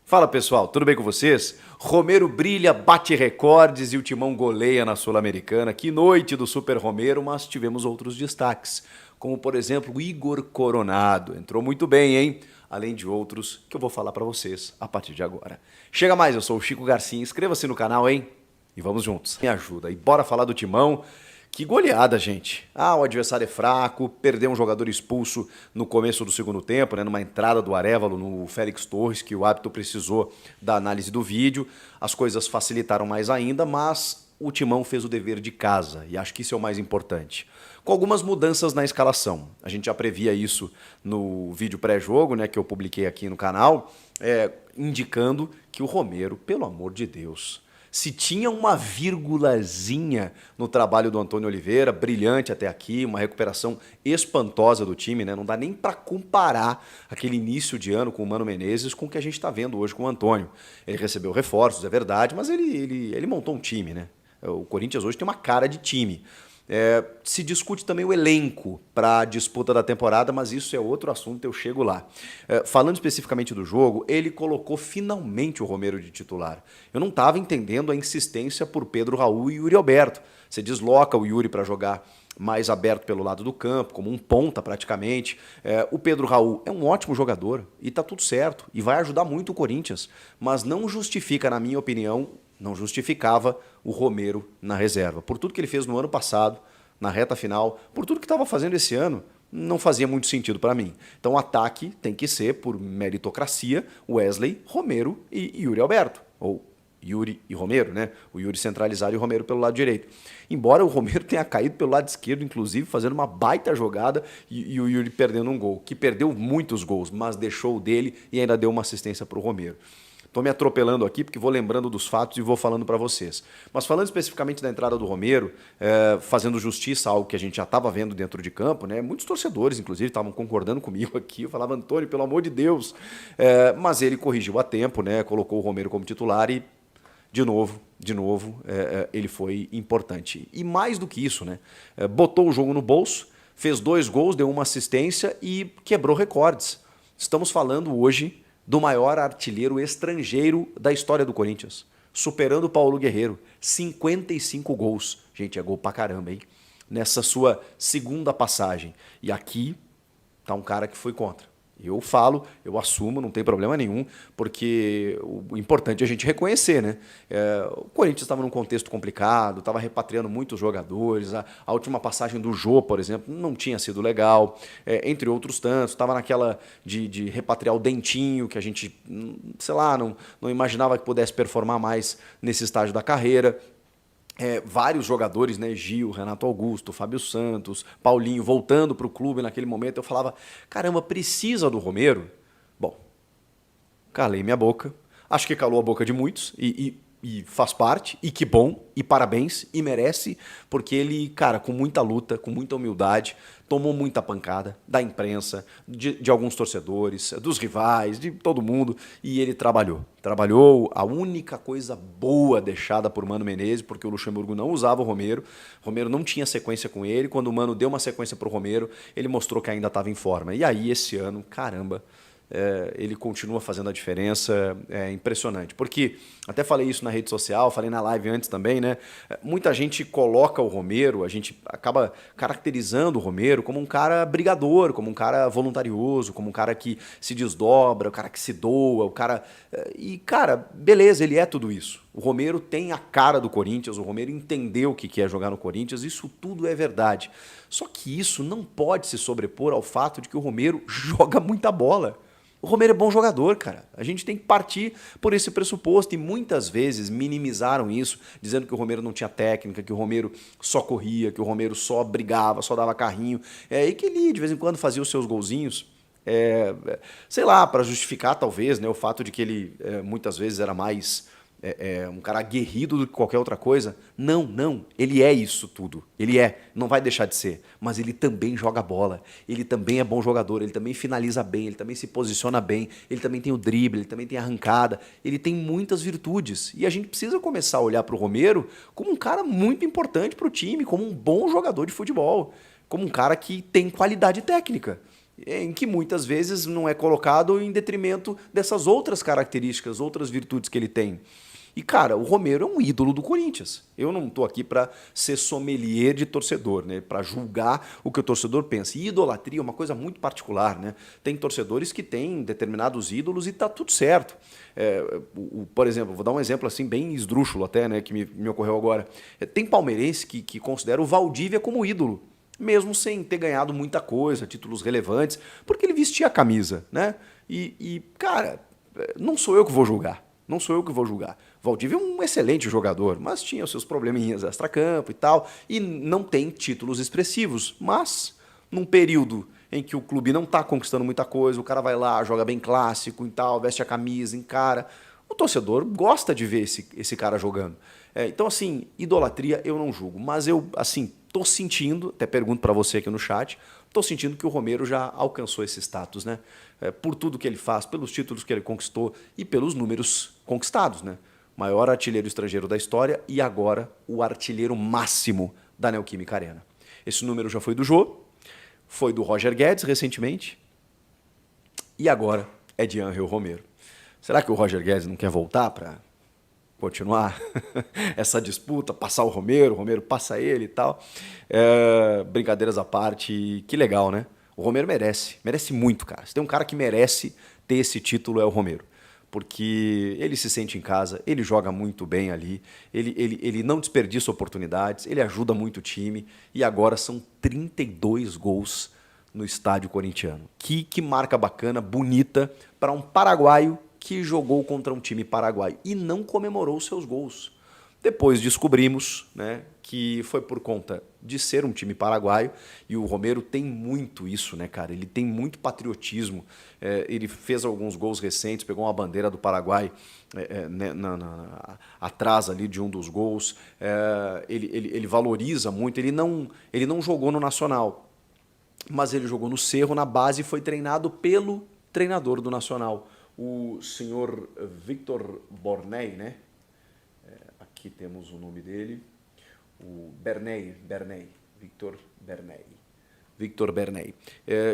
Fala pessoal, tudo bem com vocês? Romero brilha, bate recordes e o Timão goleia na Sul-Americana. Que noite do Super Romero, mas tivemos outros destaques, como por exemplo o Igor Coronado. Entrou muito bem, hein? Além de outros que eu vou falar pra vocês a partir de agora. Chega mais, eu sou o Chico Garcia, inscreva-se no canal, hein? E vamos juntos. Me ajuda e bora falar do Timão. Que goleada, gente. O adversário é fraco, perdeu um jogador expulso no começo do segundo tempo, né, numa entrada do Arévalo no Félix Torres, que o árbitro precisou da análise do vídeo. As coisas facilitaram mais ainda, mas o Timão fez o dever de casa, e acho que isso é o mais importante. Com algumas mudanças na escalação. A gente já previa isso no vídeo pré-jogo, né, que eu publiquei aqui no canal, indicando que o Romero, pelo amor de Deus, se tinha uma vírgulazinha no trabalho do Antônio Oliveira, brilhante até aqui, uma recuperação espantosa do time, né? Não dá nem para comparar aquele início de ano com o Mano Menezes com o que a gente está vendo hoje com o Antônio. Ele recebeu reforços, é verdade, mas ele montou um time, né? O Corinthians hoje tem uma cara de time. Se discute também o elenco para a disputa da temporada, mas isso é outro assunto, eu chego lá. Falando especificamente do jogo, ele colocou finalmente o Romero de titular. Eu não estava entendendo a insistência por Pedro Raul e Yuri Alberto. Você desloca o Yuri para jogar mais aberto pelo lado do campo, como um ponta praticamente. O Pedro Raul é um ótimo jogador e está tudo certo e vai ajudar muito o Corinthians, mas não justifica, na minha opinião, não justificava o Romero na reserva. Por tudo que ele fez no ano passado, na reta final, por tudo que estava fazendo esse ano, não fazia muito sentido para mim. Então o ataque tem que ser, por meritocracia, Wesley, Romero e Yuri Alberto. Ou Yuri e Romero, né? O Yuri centralizado e o Romero pelo lado direito. Embora o Romero tenha caído pelo lado esquerdo, inclusive, fazendo uma baita jogada e o Yuri perdendo um gol, que perdeu muitos gols, mas deixou o dele e ainda deu uma assistência para o Romero. Estou me atropelando aqui porque vou lembrando dos fatos e vou falando para vocês. Mas falando especificamente da entrada do Romero, fazendo justiça a algo que a gente já estava vendo dentro de campo, né? Muitos torcedores, inclusive, estavam concordando comigo aqui. Eu falava, Antônio, pelo amor de Deus. Mas ele corrigiu a tempo, né? Colocou o Romero como titular e, de novo, ele foi importante. E mais do que isso, né? Botou o jogo no bolso, fez 2 gols, deu uma assistência e quebrou recordes. Estamos falando hoje do maior artilheiro estrangeiro da história do Corinthians, superando o Paulo Guerreiro, 55 gols. Gente, é gol pra caramba, hein? Nessa sua segunda passagem. E aqui tá um cara que foi contra. Eu falo, eu assumo, não tem problema nenhum, porque o importante é a gente reconhecer, né? O Corinthians estava num contexto complicado, estava repatriando muitos jogadores, a última passagem do Jô, por exemplo, não tinha sido legal, entre outros tantos, estava naquela de repatriar o Dentinho, que a gente, sei lá, não imaginava que pudesse performar mais nesse estágio da carreira. Vários jogadores, né, Gil, Renato Augusto, Fábio Santos, Paulinho, voltando para o clube naquele momento, eu falava, caramba, precisa do Romero? Bom, calei minha boca, acho que calou a boca de muitos e faz parte, e que bom, e parabéns, e merece, porque ele, cara, com muita luta, com muita humildade, tomou muita pancada da imprensa, de alguns torcedores, dos rivais, de todo mundo, e ele trabalhou. Trabalhou a única coisa boa deixada por Mano Menezes, porque o Luxemburgo não usava o Romero não tinha sequência com ele, quando o Mano deu uma sequência para o Romero, ele mostrou que ainda estava em forma. E aí, esse ano, caramba, ele continua fazendo a diferença, é impressionante. Porque, até falei isso na rede social, falei na live antes também, né? Muita gente coloca o Romero, a gente acaba caracterizando o Romero como um cara brigador, como um cara voluntarioso, como um cara que se desdobra, o cara que se doa, o cara... E, cara, beleza, ele é tudo isso. O Romero tem a cara do Corinthians, o Romero entendeu o que é jogar no Corinthians, isso tudo é verdade. Só que isso não pode se sobrepor ao fato de que o Romero joga muita bola. O Romero é bom jogador, cara. A gente tem que partir por esse pressuposto e muitas vezes minimizaram isso, dizendo que o Romero não tinha técnica, que o Romero só corria, que o Romero só brigava, só dava carrinho, e que ele de vez em quando fazia os seus golzinhos, sei lá, para justificar talvez, né, o fato de que ele muitas vezes era mais um cara aguerrido do que qualquer outra coisa. Não, ele é isso tudo. Ele não vai deixar de ser. Mas ele também joga bola, ele também é bom jogador, ele também finaliza bem, ele também se posiciona bem, ele também tem o drible, ele também tem a arrancada, ele tem muitas virtudes. E a gente precisa começar a olhar para o Romero como um cara muito importante para o time, como um bom jogador de futebol, como um cara que tem qualidade técnica. em que muitas vezes não é colocado em detrimento dessas outras características, outras virtudes que ele tem. E, cara, o Romero é um ídolo do Corinthians. Eu não estou aqui para ser sommelier de torcedor, né? Para julgar o que o torcedor pensa. E idolatria é uma coisa muito particular, né? Tem torcedores que têm determinados ídolos e tá tudo certo. Por exemplo, vou dar um exemplo assim bem esdrúxulo até, né? Que me ocorreu agora. Tem palmeirense que considera o Valdívia como ídolo, mesmo sem ter ganhado muita coisa, títulos relevantes, porque ele vestia a camisa, né? Cara, não sou eu que vou julgar. Não sou eu que vou julgar. Valdívia é um excelente jogador, mas tinha os seus probleminhas extracampo e tal, e não tem títulos expressivos. Mas, num período em que o clube não está conquistando muita coisa, o cara vai lá, joga bem clássico e tal, veste a camisa, encara, o torcedor gosta de ver esse cara jogando. Então, assim, idolatria eu não julgo, mas eu, assim, tô sentindo, até pergunto para você aqui no chat, tô sentindo que o Romero já alcançou esse status, né? Por tudo que ele faz, pelos títulos que ele conquistou e pelos números conquistados, né? Maior artilheiro estrangeiro da história e agora o artilheiro máximo da Neoquímica Arena. Esse número já foi do Jô, foi do Roger Guedes recentemente e agora é de Ángel Romero. Será que o Roger Guedes não quer voltar para continuar essa disputa, passar o Romero passa ele e tal? Brincadeiras à parte, que legal, né? O Romero merece muito, cara. Se tem um cara que merece ter esse título é o Romero. Porque ele se sente em casa, ele joga muito bem ali, ele não desperdiça oportunidades, ele ajuda muito o time e agora são 32 gols no estádio corintiano. Que marca bacana, bonita para um paraguaio que jogou contra um time paraguaio e não comemorou seus gols. Depois descobrimos, né, que foi por conta de ser um time paraguaio e o Romero tem muito isso, né, cara? Ele tem muito patriotismo. Ele fez alguns gols recentes, pegou uma bandeira do Paraguai né, atrás ali de um dos gols. Ele valoriza muito. Ele não jogou no Nacional, mas ele jogou no Cerro, na base, e foi treinado pelo treinador do Nacional, o senhor Victor Bornei, né? Aqui temos o nome dele, o Victor Bernay,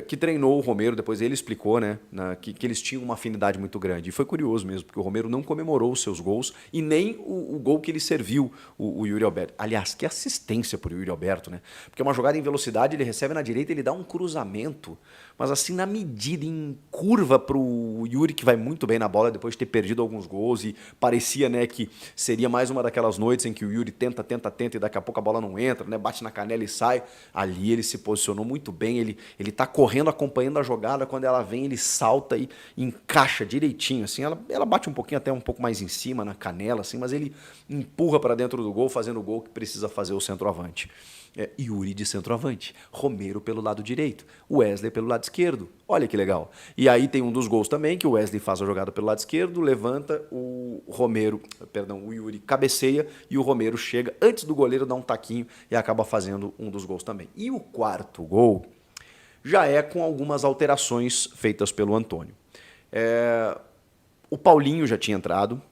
que treinou o Romero. Depois ele explicou, né, que eles tinham uma afinidade muito grande. E foi curioso mesmo, porque o Romero não comemorou os seus gols e nem o gol que ele serviu, o Yuri Alberto. Aliás, que assistência para o Yuri Alberto, né? Porque uma jogada em velocidade, ele recebe na direita, ele dá um cruzamento, mas assim na medida, em curva para o Yuri, que vai muito bem na bola depois de ter perdido alguns gols, e parecia, né, que seria mais uma daquelas noites em que o Yuri tenta e daqui a pouco a bola não entra, né, bate na canela e sai. Ali ele se posicionou muito bem, ele tá correndo, acompanhando a jogada, quando ela vem ele salta e encaixa direitinho, assim, ela bate um pouquinho, até um pouco mais em cima, na canela, assim, mas ele empurra para dentro do gol, fazendo o gol que precisa fazer o centroavante. Yuri de centroavante, Romero pelo lado direito, Wesley pelo lado esquerdo. Olha que legal. E aí tem um dos gols também, que o Wesley faz a jogada pelo lado esquerdo, levanta, o Yuri cabeceia e o Romero chega antes do goleiro dar um taquinho e acaba fazendo um dos gols também. E o quarto gol já é com algumas alterações feitas pelo Antônio. O Paulinho já tinha entrado,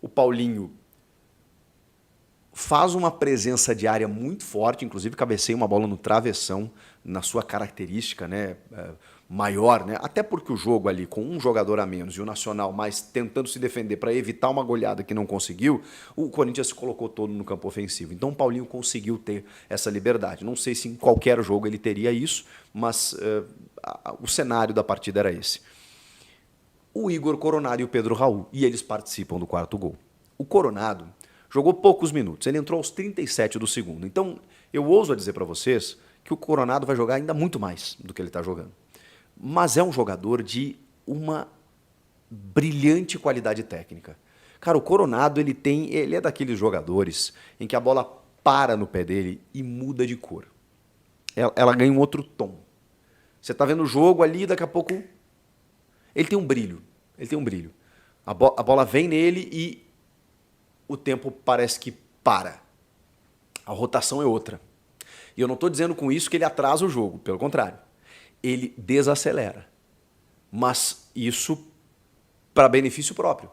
o Paulinho faz uma presença de área muito forte, inclusive cabeceia uma bola no travessão, na sua característica, né, maior, né? Até porque o jogo ali, com um jogador a menos e o Nacional mais tentando se defender para evitar uma goleada que não conseguiu, o Corinthians se colocou todo no campo ofensivo. Então o Paulinho conseguiu ter essa liberdade. Não sei se em qualquer jogo ele teria isso, mas o cenário da partida era esse. O Igor Coronado e o Pedro Raul, e eles participam do quarto gol. O Coronado jogou poucos minutos, ele entrou aos 37 do segundo. Então, eu ouso a dizer para vocês que o Coronado vai jogar ainda muito mais do que ele está jogando. Mas é um jogador de uma brilhante qualidade técnica. Cara, o Coronado, ele é daqueles jogadores em que a bola para no pé dele e muda de cor. Ela ganha um outro tom. Você está vendo o jogo ali, daqui a pouco ele tem um brilho. A bola vem nele e o tempo parece que para. A rotação é outra. E eu não estou dizendo com isso que ele atrasa o jogo, pelo contrário. Ele desacelera. Mas isso para benefício próprio.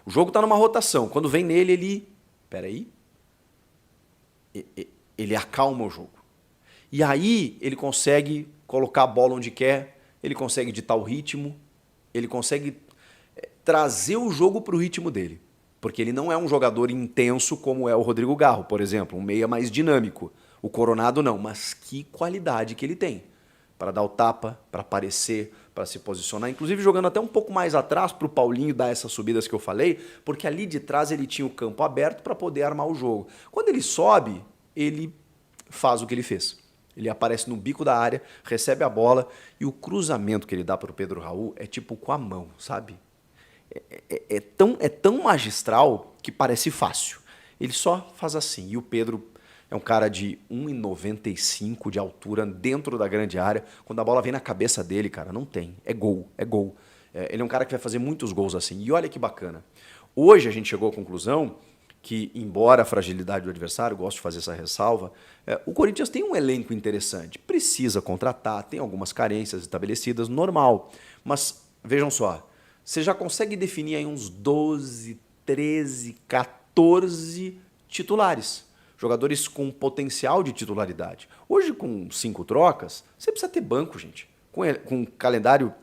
O jogo está numa rotação. Quando vem nele, ele acalma o jogo. E aí ele consegue colocar a bola onde quer, ele consegue ditar o ritmo, ele consegue trazer o jogo para o ritmo dele. Porque ele não é um jogador intenso como é o Rodrigo Garro, por exemplo, um meia mais dinâmico. O Coronado não, mas que qualidade que ele tem para dar o tapa, para aparecer, para se posicionar, inclusive jogando até um pouco mais atrás para o Paulinho dar essas subidas que eu falei, porque ali de trás ele tinha o campo aberto para poder armar o jogo. Quando ele sobe, ele faz o que ele fez. Ele aparece no bico da área, recebe a bola e o cruzamento que ele dá para o Pedro Raul é tipo com a mão, sabe? É tão magistral que parece fácil. Ele só faz assim. E o Pedro é um cara de 1,95 de altura dentro da grande área. Quando a bola vem na cabeça dele, cara, não tem. É gol, é gol. Ele é um cara que vai fazer muitos gols assim. E olha que bacana. Hoje a gente chegou à conclusão que, embora a fragilidade do adversário, gosto de fazer essa ressalva, o Corinthians tem um elenco interessante. Precisa contratar, tem algumas carências estabelecidas, normal. Mas vejam só, você já consegue definir aí uns 12, 13, 14 titulares. Jogadores com potencial de titularidade. Hoje, com 5 trocas, você precisa ter banco, gente. Com um calendário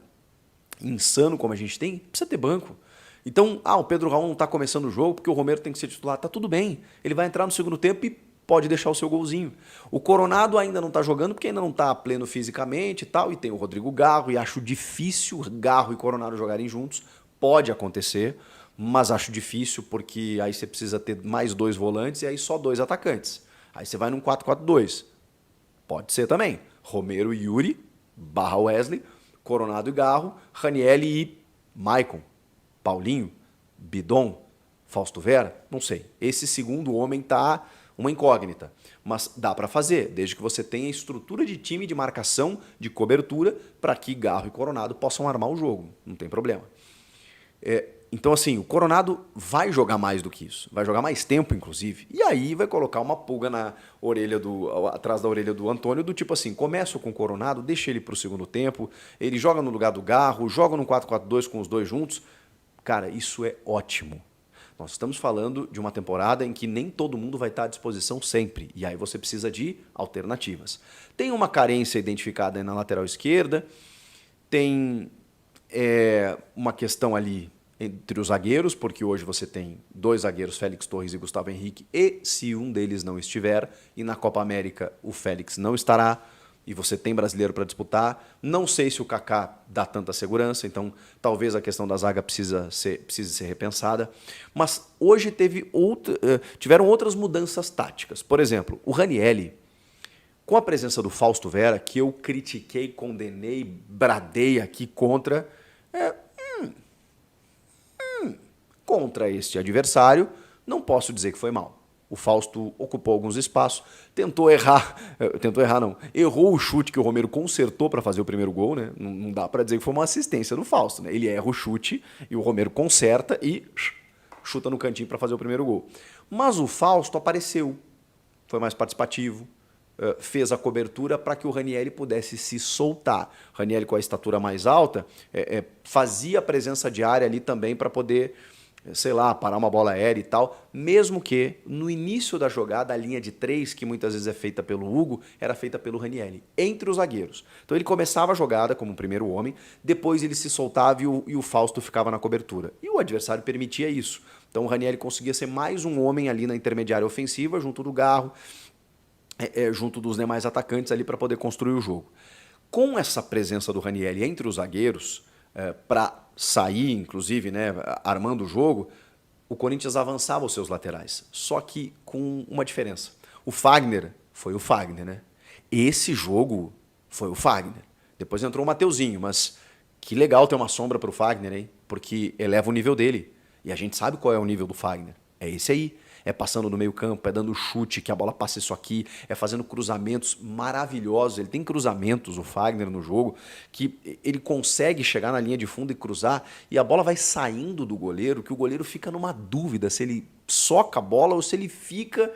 insano como a gente tem, precisa ter banco. Então, o Pedro Raul não está começando o jogo porque o Romero tem que ser titular. Tá tudo bem. Ele vai entrar no segundo tempo e pode deixar o seu golzinho. O Coronado ainda não está jogando porque ainda não está pleno fisicamente e tal. E tem o Rodrigo Garro e acho difícil Garro e Coronado jogarem juntos. Pode acontecer, mas acho difícil porque aí você precisa ter mais 2 volantes e aí só 2 atacantes. Aí você vai num 4-4-2. Pode ser também. Romero e Yuri, barra Wesley, Coronado e Garro, Ranieri e Maicon. Paulinho, Bidon, Fausto Vera, não sei. Esse segundo homem tá uma incógnita, mas dá para fazer, desde que você tenha estrutura de time, de marcação, de cobertura, para que Garro e Coronado possam armar o jogo, não tem problema. Então, assim, o Coronado vai jogar mais do que isso, vai jogar mais tempo, inclusive, e aí vai colocar uma pulga na orelha atrás da orelha do Antônio, do tipo assim, começo com o Coronado, deixa ele para o segundo tempo, ele joga no lugar do Garro, joga no 4-4-2 com os dois juntos. Cara, isso é ótimo. Nós estamos falando de uma temporada em que nem todo mundo vai estar à disposição sempre. E aí você precisa de alternativas. Tem uma carência identificada aí na lateral esquerda. Tem uma questão ali entre os zagueiros, porque hoje você tem 2 zagueiros, Félix Torres e Gustavo Henrique. E se um deles não estiver, e na Copa América o Félix não estará, e você tem brasileiro para disputar. Não sei se o Kaká dá tanta segurança, então talvez a questão da zaga precise ser repensada. Mas hoje tiveram outras mudanças táticas. Por exemplo, o Ranieri, com a presença do Fausto Vera, que eu critiquei, condenei, bradei aqui contra este adversário, não posso dizer que foi mal. O Fausto ocupou alguns espaços, errou o chute que o Romero consertou para fazer o primeiro gol, né? Não dá para dizer que foi uma assistência do Fausto, né? Ele erra o chute e o Romero conserta e chuta no cantinho para fazer o primeiro gol. Mas o Fausto apareceu, foi mais participativo, fez a cobertura para que o Ranieri pudesse se soltar. Ranieri, com a estatura mais alta, fazia a presença de área ali também para poder, sei lá, parar uma bola aérea e tal, mesmo que no início da jogada a linha de 3, que muitas vezes é feita pelo Hugo, era feita pelo Ranieri, entre os zagueiros. Então ele começava a jogada como primeiro homem, depois ele se soltava e o Fausto ficava na cobertura. E o adversário permitia isso. Então o Ranieri conseguia ser mais um homem ali na intermediária ofensiva, junto do Garro, junto dos demais atacantes ali para poder construir o jogo. Com essa presença do Ranieri entre os zagueiros, para sair, inclusive, né, armando o jogo, o Corinthians avançava os seus laterais. Só que com uma diferença. O Fagner foi o Fagner, né? Esse jogo foi o Fagner. Depois entrou o Mateuzinho, mas que legal ter uma sombra para o Fagner, hein? Porque eleva o nível dele. E a gente sabe qual é o nível do Fagner. É esse aí. É passando no meio campo, é dando chute, que a bola passe isso aqui, é fazendo cruzamentos maravilhosos. Ele tem cruzamentos, o Fagner, no jogo, que ele consegue chegar na linha de fundo e cruzar, e a bola vai saindo do goleiro, que o goleiro fica numa dúvida se ele soca a bola ou se ele fica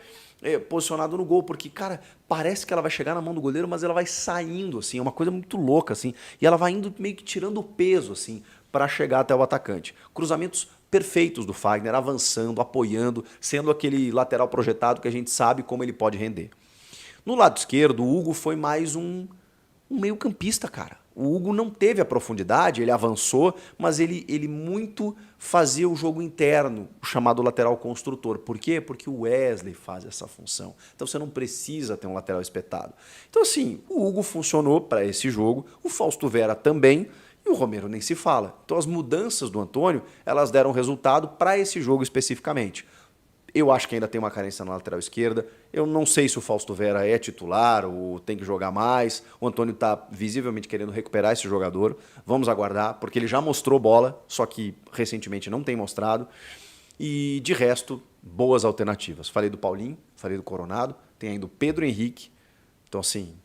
posicionado no gol, porque, cara, parece que ela vai chegar na mão do goleiro, mas ela vai saindo, assim, é uma coisa muito louca, assim, e ela vai indo meio que tirando o peso, assim, para chegar até o atacante. Cruzamentos perfeitos do Fagner, avançando, apoiando, sendo aquele lateral projetado que a gente sabe como ele pode render. No lado esquerdo, o Hugo foi mais um meio-campista, cara. O Hugo não teve a profundidade, ele avançou, mas ele muito fazia o jogo interno, o chamado lateral construtor. Por quê? Porque o Wesley faz essa função. Então você não precisa ter um lateral espetado. Então assim, o Hugo funcionou para esse jogo, o Fausto Vera também, e o Romero nem se fala. Então as mudanças do Antônio, elas deram resultado para esse jogo especificamente. Eu acho que ainda tem uma carência na lateral esquerda. Eu não sei se o Fausto Vera é titular ou tem que jogar mais. O Antônio está visivelmente querendo recuperar esse jogador. Vamos aguardar, porque ele já mostrou bola, só que recentemente não tem mostrado. E de resto, boas alternativas. Falei do Paulinho, falei do Coronado, tem ainda o Pedro Henrique. Então assim,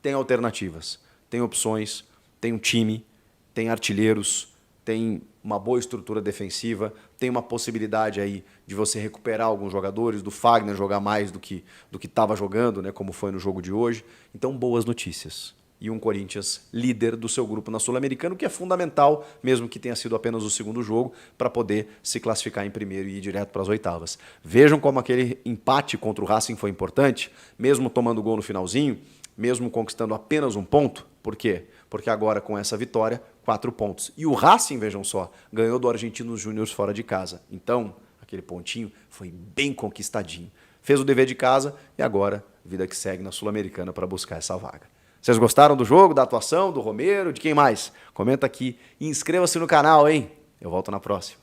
tem alternativas, tem opções, tem um time, tem artilheiros, tem uma boa estrutura defensiva, tem uma possibilidade aí de você recuperar alguns jogadores, do Fagner jogar mais do que estava jogando, né, como foi no jogo de hoje. Então, boas notícias. E um Corinthians líder do seu grupo na Sul-Americana, o que é fundamental, mesmo que tenha sido apenas o segundo jogo, para poder se classificar em primeiro e ir direto para as oitavas. Vejam como aquele empate contra o Racing foi importante, mesmo tomando gol no finalzinho, mesmo conquistando apenas um ponto. Por quê? Porque agora, com essa vitória, 4 pontos. E o Racing, vejam só, ganhou do Argentinos Júnior fora de casa. Então, aquele pontinho foi bem conquistadinho. Fez o dever de casa e agora, vida que segue na Sul-Americana para buscar essa vaga. Vocês gostaram do jogo, da atuação, do Romero, de quem mais? Comenta aqui e inscreva-se no canal, hein? Eu volto na próxima.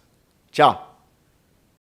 Tchau!